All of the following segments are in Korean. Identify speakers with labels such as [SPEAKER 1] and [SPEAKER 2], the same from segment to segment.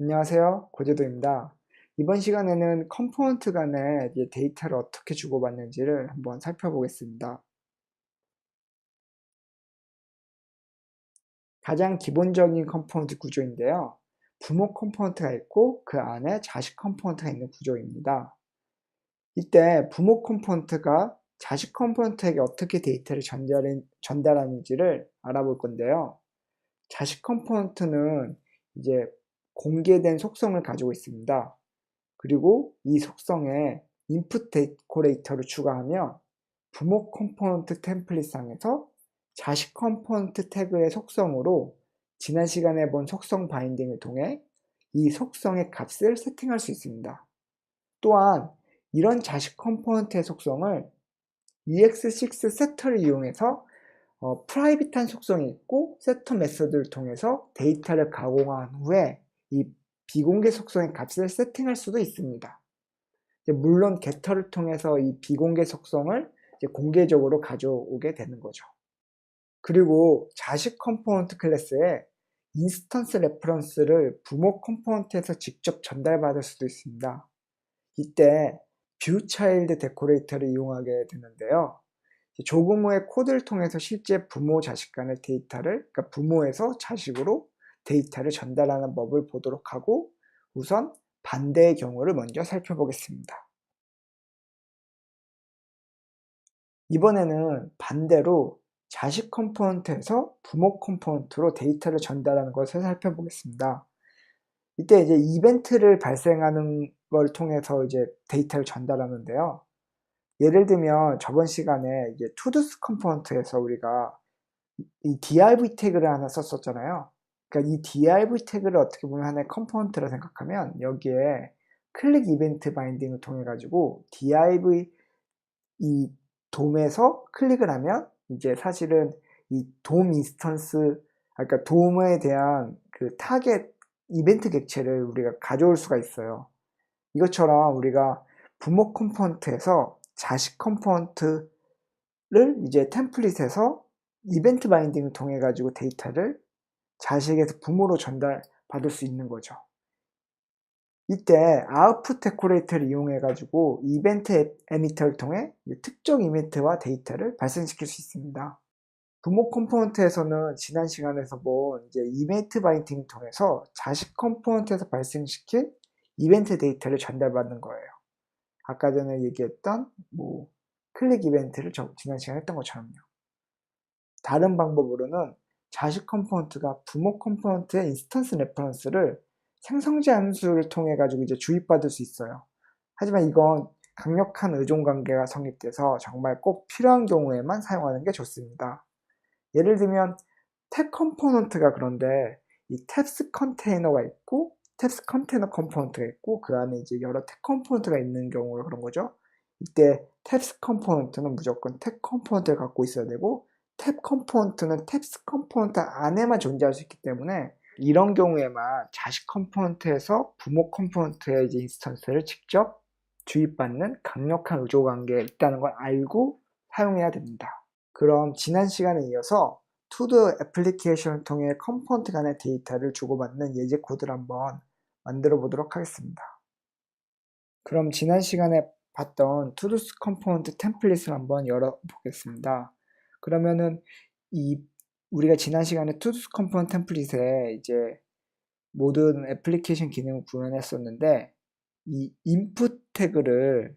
[SPEAKER 1] 안녕하세요. 고재도입니다. 이번 시간에는 컴포넌트 간에 데이터를 어떻게 주고받는지를 한번 살펴보겠습니다. 가장 기본적인 컴포넌트 구조인데요. 부모 컴포넌트가 있고 그 안에 자식 컴포넌트가 있는 구조입니다. 이때 부모 컴포넌트가 자식 컴포넌트에게 어떻게 데이터를 전달하는지를 알아볼 건데요. 자식 컴포넌트는 이제 공개된 속성을 가지고 있습니다. 그리고 이 속성에 input 데코레이터를 추가하면 부모 컴포넌트 템플릿상에서 자식 컴포넌트 태그의 속성으로 지난 시간에 본 속성 바인딩을 통해 이 속성의 값을 세팅할 수 있습니다. 또한 이런 자식 컴포넌트의 속성을 ex6 세터를 이용해서 프라이빗한 속성이 있고 세터 메서드를 통해서 데이터를 가공한 후에 이 비공개 속성의 값을 세팅할 수도 있습니다. 물론 getter를 통해서 이 비공개 속성을 공개적으로 가져오게 되는 거죠. 그리고 자식 컴포넌트 클래스에 인스턴스 레퍼런스를 부모 컴포넌트에서 직접 전달받을 수도 있습니다. 이때 뷰차일드 데코레이터를 이용하게 되는데요. 조금 후에 코드를 통해서 실제 부모 자식 간의 데이터를, 그러니까 부모에서 자식으로 데이터를 전달하는 법을 보도록 하고 우선 반대의 경우를 먼저 살펴보겠습니다. 이번에는 반대로 자식 컴포넌트에서 부모 컴포넌트로 데이터를 전달하는 것을 살펴보겠습니다. 이때 이제 이벤트를 발생하는 걸 통해서 이제 데이터를 전달하는데요. 예를 들면 저번 시간에 이제 todos 컴포넌트에서 우리가 이 div 태그를 하나 썼었잖아요. 그러니까 이 div 태그를 어떻게 보면 하나의 컴포넌트라 생각하면 여기에 클릭 이벤트 바인딩을 통해 가지고 div 이 돔에서 클릭을 하면 이제 사실은 이 돔 인스턴스, 그러니까 돔에 대한 그 타겟 이벤트 객체를 우리가 가져올 수가 있어요. 이것처럼 우리가 부모 컴포넌트에서 자식 컴포넌트를 이제 템플릿에서 이벤트 바인딩을 통해 가지고 데이터를 자식에서 부모로 전달받을 수 있는 거죠. 이때 output 데코레이터를 이용해 가지고 이벤트 에미터를 통해 특정 이벤트와 데이터를 발생시킬 수 있습니다. 부모 컴포넌트에서는 지난 시간에서 본 이제 이벤트 바인딩을 통해서 자식 컴포넌트에서 발생시킨 이벤트 데이터를 전달받는 거예요. 아까 전에 얘기했던 클릭 이벤트를 지난 시간에 했던 것처럼요. 다른 방법으로는 자식 컴포넌트가 부모 컴포넌트의 인스턴스 레퍼런스를 생성자 함수를 통해 가지고 이제 주입받을 수 있어요. 하지만 이건 강력한 의존 관계가 성립돼서 정말 꼭 필요한 경우에만 사용하는 게 좋습니다. 예를 들면 탭 컴포넌트가 그런데 이 탭스 컨테이너가 있고 탭스 컨테이너 컴포넌트가 있고 그 안에 이제 여러 탭 컴포넌트가 있는 경우가 그런 거죠. 이때 탭스 컴포넌트는 무조건 탭 컴포넌트를 갖고 있어야 되고 탭 컴포넌트는 탭스 컴포넌트 안에만 존재할 수 있기 때문에 이런 경우에만 자식 컴포넌트에서 부모 컴포넌트의 이제 인스턴스를 직접 주입받는 강력한 의존 관계에 있다는 걸 알고 사용해야 됩니다. 그럼 지난 시간에 이어서 투두 애플리케이션을 통해 컴포넌트 간의 데이터를 주고받는 예제 코드를 한번 만들어 보도록 하겠습니다. 그럼 지난 시간에 봤던 투두스 컴포넌트 템플릿을 한번 열어보겠습니다. 그러면은 우리가 지난 시간에 투두스 컴포넌트 템플릿에 이제 모든 애플리케이션 기능을 구현했었는데 이 인풋 태그에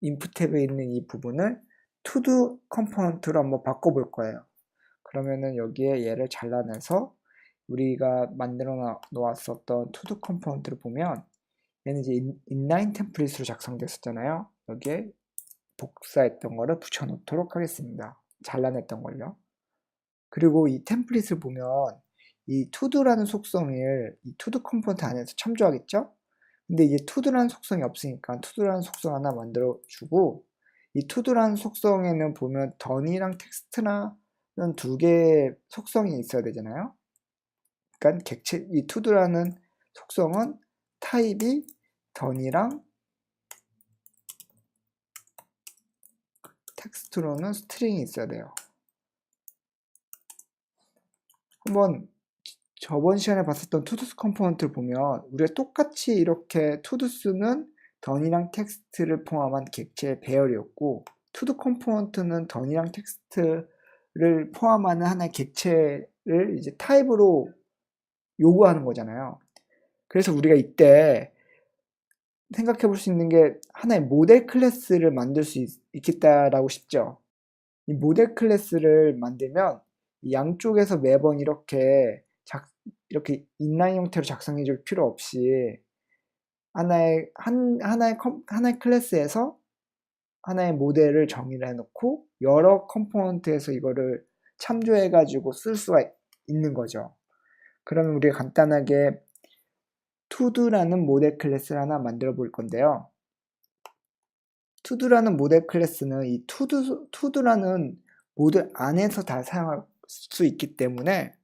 [SPEAKER 1] 있는 이 부분을 투두 컴포넌트로 한번 바꿔볼 거예요. 그러면은 여기에 얘를 잘라내서 우리가 만들어 놓았었던 투두 컴포넌트를 보면 얘는 이제 인라인 템플릿으로 작성됐었잖아요. 여기에 복사했던 거를 붙여놓도록 하겠습니다. 잘라냈던 걸요. 그리고 이 템플릿을 보면 이 to도라는 속성을 이 to do 컴포넌트 안에서 참조하겠죠? 근데 이제 to도라는 속성이 없으니까 to도라는 속성 하나 만들어주고 이 to도라는 속성에는 보면 done이랑 text라는 두 개의 속성이 있어야 되잖아요. 그러니까 이 to도라는 속성은 타입이 done이랑 텍스트로는 스트링이 있어야 돼요. 한번 저번 시간에 봤었던 투두스 컴포넌트를 보면 우리가 똑같이 이렇게 투두스는 던이랑 텍스트를 포함한 객체의 배열이었고 투두 컴포넌트는 던이랑 텍스트를 포함하는 하나의 객체를 이제 타입으로 요구하는 거잖아요. 그래서 우리가 이때 생각해 볼 수 있는 게 하나의 모델 클래스를 만들 수 있겠다라고 싶죠. 이 모델 클래스를 만들면 양쪽에서 매번 이렇게 인라인 형태로 작성해 줄 필요 없이 하나의 클래스에서 하나의 모델을 정의를 해놓고 여러 컴포넌트에서 이거를 참조해 가지고 쓸 수가 있는 거죠. 그러면 우리가 간단하게 to도라는 모델 클래스를 하나 만들어 볼 건데요. to도라는 모델 클래스는 이 to도라는 모델 안에서 다 사용할 수 있기 때문에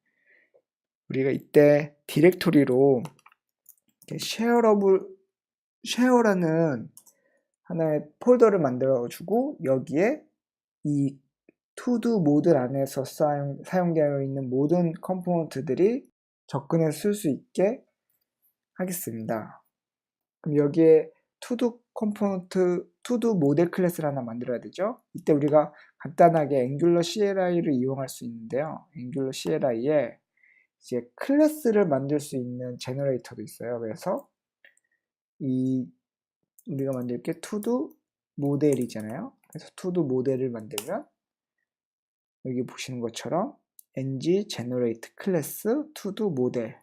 [SPEAKER 1] 우리가 이때 디렉토리로 쉐어라는 하나의 폴더를 만들어 주고 여기에 이 to-do 모듈 안에서 사용되어 있는 모든 컴포넌트들이 접근해서 쓸 수 있게 하겠습니다. 그럼 여기에 to-do 모델 클래스를 하나 만들어야 되죠. 이때 우리가 간단하게 앵귤러 CLI를 이용할 수 있는데요. 앵귤러 CLI에 이제 클래스를 만들 수 있는 제너레이터도 있어요. 그래서 우리가 만들 게 to-do 모델이잖아요. 그래서 to-do 모델을 만들면 여기 보시는 것처럼 ng generate class to-do 모델을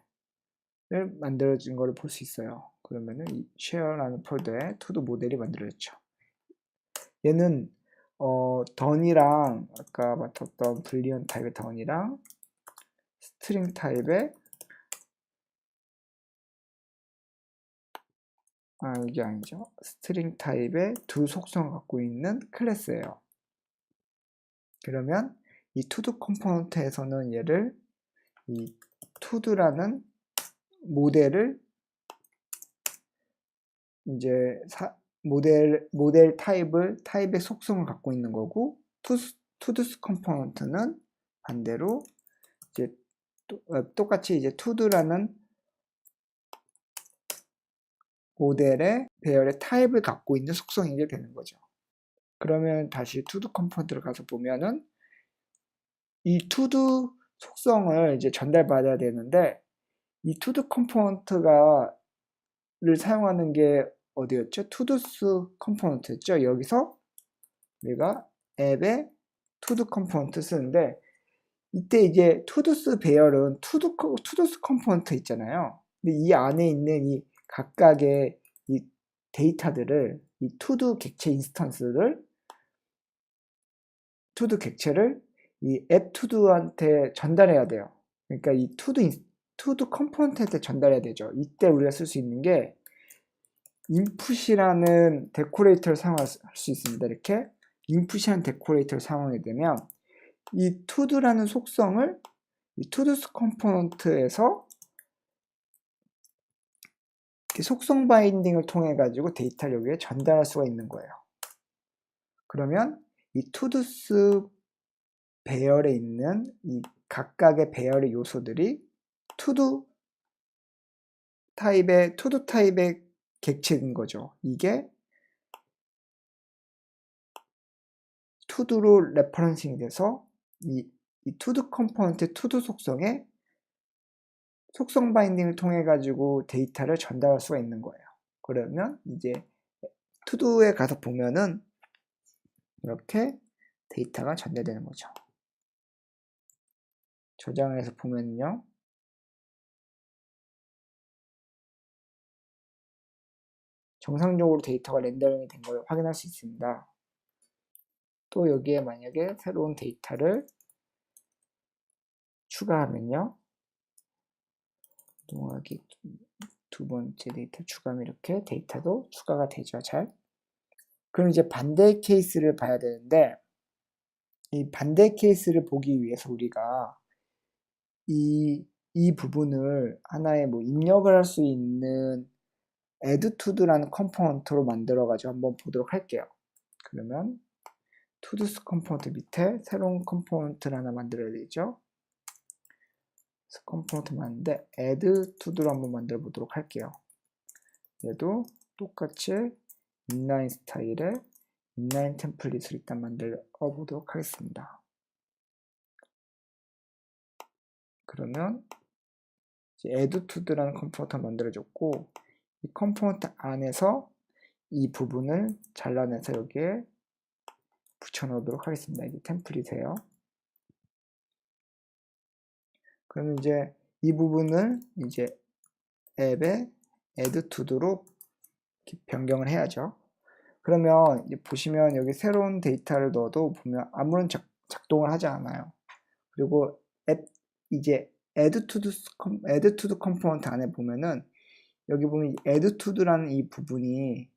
[SPEAKER 1] 만들어진 걸 볼 수 있어요. 그러면은 이 share라는 폴더에 to-do 모델이 만들어졌죠. 얘는 던이랑 아까 맡았던 불리언 타입의 던이랑 스트링 타입의 이게 아니죠. 스트링 타입의 두 속성을 갖고 있는 클래스예요. 그러면 이 to-do 컴포넌트에서는 얘를 이 to-do라는 모델을 이제 모델 타입의 속성을 갖고 있는 거고 todo's 컴포넌트는 반대로 이제 똑같이 이제 to도라는 모델의 배열의 타입을 갖고 있는 속성이게 되는 거죠. 그러면 다시 to-do 컴포넌트를 가서 보면은 이 to-do 속성을 이제 전달받아야 되는데 이 to-do 컴포넌트를 사용하는 게 어디였죠? todo's 컴포넌트였죠. 여기서 우리가 앱에 to-do 컴포넌트 쓰는데 이때 이제 todo's 배열은 todo's 컴포넌트 있잖아요. 근데 이 안에 있는 이 각각의 이 데이터들을 이 to-do 객체를 이 앱 to-do한테 전달해야 돼요. 그러니까 이 to-do 컴포넌트한테 전달해야 되죠. 이때 우리가 쓸 수 있는 게 input이라는 데코레이터를 사용할 수 있습니다. 이렇게 input이라는 데코레이터를 사용하게 되면 이 to도라는 속성을 이 todo's 컴포넌트에서 속성 바인딩을 통해 가지고 데이터를 여기에 전달할 수가 있는 거예요. 그러면 이 todo's 배열에 있는 이 각각의 배열의 요소들이 to-do 타입의 객체인 거죠. 이게 to도로 레퍼런싱이 돼서 이 to-do 컴포넌트의 to-do 속성에 속성 바인딩을 통해 가지고 데이터를 전달할 수가 있는 거예요. 그러면 이제 to도에 가서 보면은 이렇게 데이터가 전달되는 거죠. 저장을 해서 보면요. 정상적으로 데이터가 렌더링이 된 걸 확인할 수 있습니다. 또 여기에 만약에 새로운 데이터를 추가하면요. 동하기 두 번째 데이터 추가하면 이렇게 데이터도 추가가 되죠. 잘. 그럼 이제 반대 케이스를 봐야 되는데 이 반대 케이스를 보기 위해서 우리가 이 부분을 하나의 입력을 할 수 있는 addTo도라는 컴포넌트로 만들어 가지고 한번 보도록 할게요. 그러면 todo's 컴포넌트 밑에 새로운 컴포넌트를 하나 만들어야 되죠. 컴포넌트 만드는데 add to도로 한번 만들어 보도록 할게요. 얘도 똑같이 인라인 스타일에 인라인 템플릿을 일단 만들어 보도록 하겠습니다. 그러면 이제 add to도라는 컴포넌트가 만들어졌고, 이 컴포넌트 안에서 이 부분을 잘라내서 여기에 붙여놓도록 하겠습니다. 이게 템플릿이에요. 그러면 이제 이 부분을 이제 앱에 add to도로 변경을 해야죠. 그러면 이제 보시면 여기 새로운 데이터를 넣어도 보면 아무런 작동을 하지 않아요. 그리고 이제 add to 컴포넌트 안에 보면은 여기 보면 add to라는 이 부분이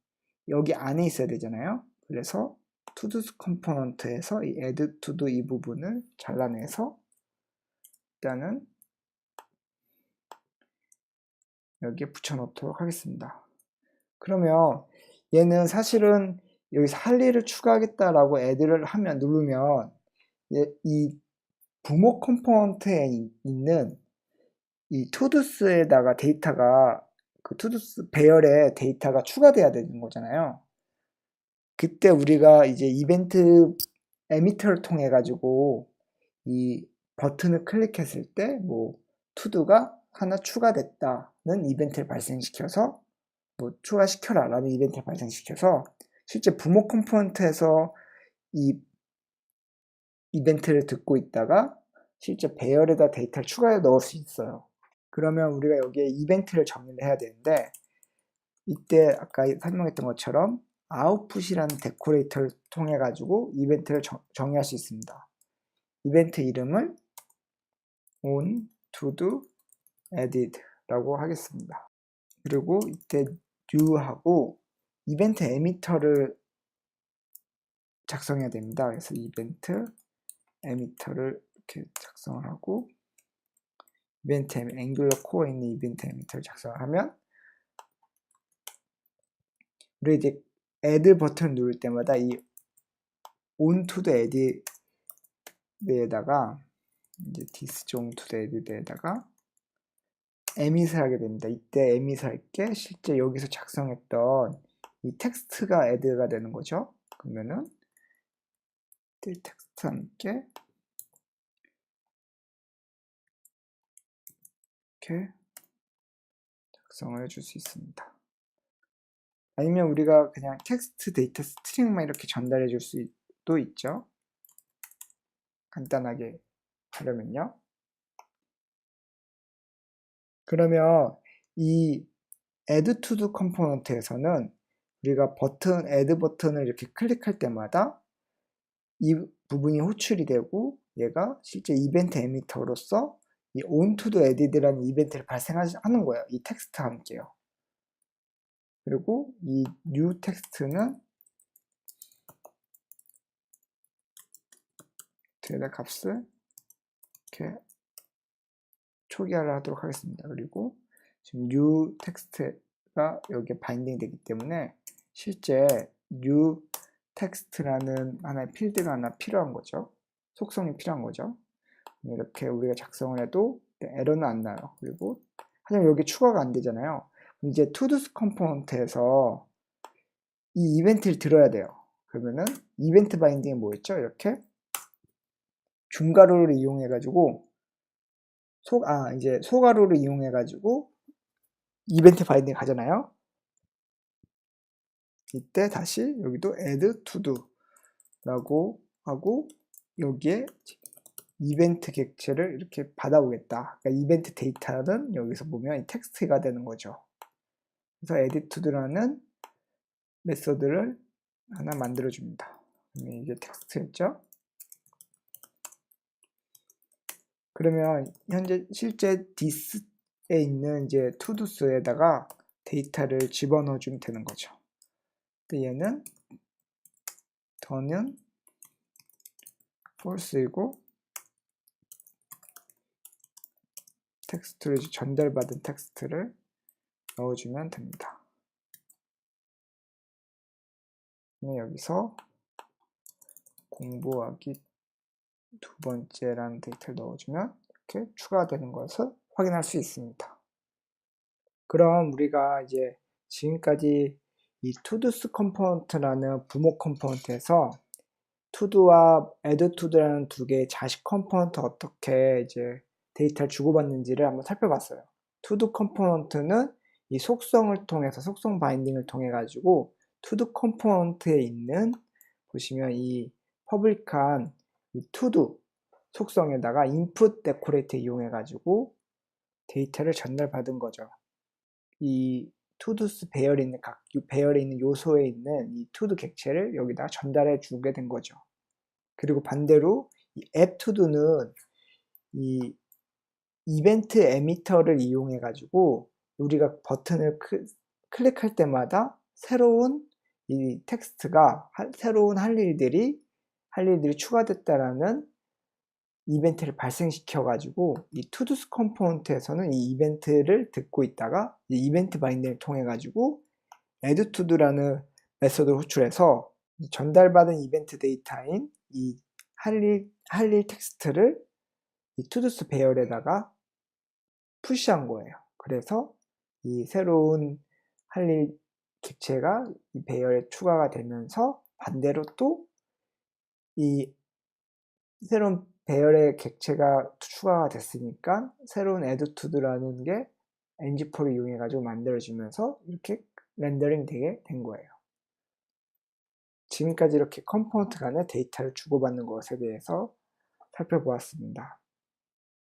[SPEAKER 1] 여기 안에 있어야 되잖아요. 그래서 to 컴포넌트에서 이 add to 이 부분을 잘라내서 일단은 여기에 붙여놓도록 하겠습니다. 그러면 얘는 사실은 여기서 할 일을 추가하겠다라고 add를 하면 누르면 이 부모 컴포넌트에 있는 이 to도스에다가 데이터가 그 to도스 배열에 데이터가 추가돼야 되는 거잖아요. 그때 우리가 이제 이벤트 에미터를 통해 가지고 이 버튼을 클릭했을 때 뭐 to도가 하나 추가됐다는 이벤트를 발생시켜서 뭐 추가시켜라 라는 이벤트를 발생시켜서 실제 부모 컴포넌트에서 이 이벤트를 듣고 있다가 실제 배열에다 데이터를 추가해 넣을 수 있어요. 그러면 우리가 여기에 이벤트를 정의를 해야 되는데, 이때 아까 설명했던 것처럼 output이라는 데코레이터를 통해 가지고 이벤트를 정의할 수 있습니다. 이벤트 이름을 on to do added 라고 하겠습니다. 그리고 이때 new하고 이벤트 에미터를 작성해야 됩니다. 그래서 이벤트 에미터를 이렇게 작성을 하고 이벤트 앵귤러 코어에 있는 이벤트 에미터를 작성을 하면 우리 이제 add 버튼을 누를 때마다 이 on to the add에다가 이제 this on to the add에다가 emit을 하게 됩니다. 이때 emit을 할 게 실제 여기서 작성했던 이 텍스트가 add가 되는 거죠. 그러면은 텍스트와 함께 이렇게 작성을 해줄 수 있습니다. 아니면 우리가 그냥 텍스트 데이터 스트링만 이렇게 전달해 줄 수도 있죠. 간단하게 하려면요. 그러면 이 add to do 컴포넌트에서는 우리가 add 버튼을 이렇게 클릭할 때마다 이 부분이 호출이 되고 얘가 실제 이벤트 에미터로서 이 on to do added라는 이벤트를 발생하는 거예요. 이 텍스트와 함께요. 그리고 이 new 텍스트는 데이터 값을 이렇게 초기화를 하도록 하겠습니다. 그리고 지금 new 텍스트가 여기에 바인딩 되기 때문에 실제 new 텍스트라는 하나의 필드가 하나 필요한 거죠. 속성이 필요한 거죠. 이렇게 우리가 작성을 해도 에러는 안 나요. 그리고 하지만 여기 추가가 안 되잖아요. 이제 todos 컴포넌트에서 이 이벤트를 들어야 돼요. 그러면은 이벤트 바인딩이 뭐였죠? 이렇게 중괄호를 이용해 가지고 이제 소괄호를 이용해 가지고 이벤트 바인딩 하잖아요. 이때 다시 여기도 add to do 라고 하고 여기에 이벤트 객체를 이렇게 받아오겠다. 그러니까 이벤트 데이터는 여기서 보면 이 텍스트가 되는 거죠. 그래서 add to do라는 메소드를 하나 만들어 줍니다. 이게 텍스트였죠. 그러면 현재 실제 this에 있는 이제 todo스에다가 데이터를 집어넣어 주면 되는 거죠. 근데 얘는 더는 false이고 텍스트를 전달받은 텍스트를 넣어주면 됩니다. 여기서 공부하기 두 번째라는 데이터를 넣어주면 이렇게 추가되는 것을 확인할 수 있습니다. 그럼 우리가 이제 지금까지 이 todos 컴포넌트라는 부모 컴포넌트에서 to도와 add to라는 두 개의 자식 컴포넌트 어떻게 이제 데이터를 주고받는지를 한번 살펴봤어요. to 컴포넌트는 이 속성을 통해서 속성 바인딩을 통해 가지고 to 컴포넌트에 있는 보시면 이 퍼블릭한 이 to 속성에다가 input decorate 이용해 가지고 데이터를 전달받은 거죠. 이 todos 배열에 있는 각 배열에 있는 요소에 있는 이 to 객체를 여기다 전달해 주게 된 거죠. 그리고 반대로 이 add to는 이 이벤트 에미터를 이용해 가지고 우리가 버튼을 클릭할 때마다 새로운 이 텍스트가 새로운 할 일들이 추가됐다라는 이벤트를 발생시켜 가지고 이 todos 컴포넌트에서는 이 이벤트를 듣고 있다가 이 이벤트 바인딩을 통해 가지고 add to라는 메소드를 호출해서 전달받은 이벤트 데이터인 이 할 일 텍스트를 이 todos 배열에다가 푸시한 거예요. 그래서 이 새로운 할 일 객체가 이 배열에 추가가 되면서 반대로 또 이 새로운 배열의 객체가 추가가 됐으니까 새로운 add to라는 게 ng4를 이용해 가지고 만들어지면서 이렇게 렌더링 되게 된 거예요. 지금까지 이렇게 컴포넌트 간의 데이터를 주고받는 것에 대해서 살펴보았습니다.